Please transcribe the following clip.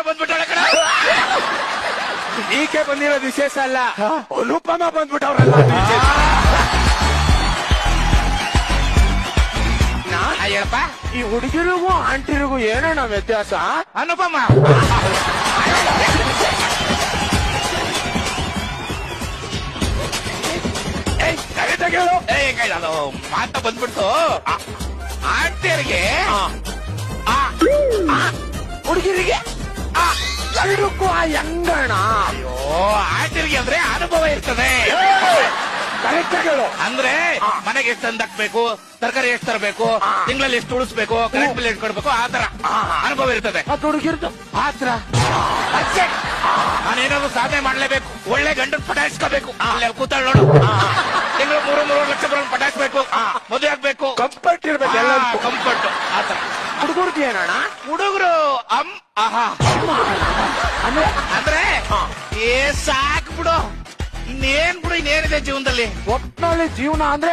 ಈಕೆ ಬಂದ್ಬಿಟ್ಟಾಳೆ ಕಣ. ಈಕೆ ಬಂದಿರೋದು ವಿಶೇಷ ಅಲ್ಲ, ಅನುಪಮ ಬಂದ್ಬಿಟ್ಟವ್ರಲ್ಲ ವಿಶೇಷ. ಹೇಳಪ್ಪ. ಈ ಹುಡುಗಿರಿಗೂ ಆಂಟಿರಿಗೂ ಏನಣ್ಣ ವ್ಯತ್ಯಾಸ? ಅನುಪಮ ಹೇಳು. ಅದು ಮಾತ ಬಂದ್ಬಿಡ್ತು. ಆಂಟಿಯರಿಗೆ ಹುಡುಗಿರಿಗೆ ಎರಡಕ್ಕೂ ಆ ಹೆಂಗಣ? ಅಯ್ಯೋ ಆಂಟಿಯರಿಗೆ ಅಂದ್ರೆ ಅನುಭವ ಇರ್ತದೆ. ಕರೆಕ್ಟ್ ಹೇಳು. ಅಂದ್ರೆ ಮನೆಗೆ ಎಷ್ಟು ತಂದು ಹಾಕ್ಬೇಕು, ತರಕಾರಿ ಎಷ್ಟು ತರಬೇಕು, ತಿಂಗಳಲ್ಲಿ ಎಷ್ಟು ಉಳಿಸ್ಬೇಕು, ಕರೆಂಟ್ ಬಿಲ್ ಎಷ್ಟು ಕೊಡ್ಬೇಕು, ಆ ತರ ಅನುಭವ ಇರ್ತದೆ. ಅದು ಹುಡುಗಿರ್ದು ಆತರ ನಾನೇನಾದ್ರು ಸಾಧನೆ ಮಾಡ್ಲೇಬೇಕು. ಒಳ್ಳೆ ಗಂಡನ್ ಪಟಾಯಿಸ್ಕೋಬೇಕು. ಅಲ್ಲೇ ಕೂತಾಳ ನೋಡು, ತಿಂಗಳು 3 ಲಕ್ಷ ಬರೋ ಪಟಾಯಿಸ್ಬೇಕು, ಮದುವೆ ಆಗ್ಬೇಕು, ಕಂಫರ್ಟ್ ಇರ್ಬೇಕು ಎಲ್ಲ. ಕಂಫರ್ಟ್ ಆತರ. ಹುಡುಗರ್ದು ಏನಣ್ಣ? ಹುಡುಗರು ಅಂದ್ರೆ ಏ ಸಾಕ್ ಬಿಡು, ಇನ್ನೇನ್ ಬಿಡು, ಇನ್ನೇನಿದೆ ಜೀವನದಲ್ಲಿ. ಒಟ್ನಲ್ಲಿ ಜೀವನ ಅಂದ್ರೆ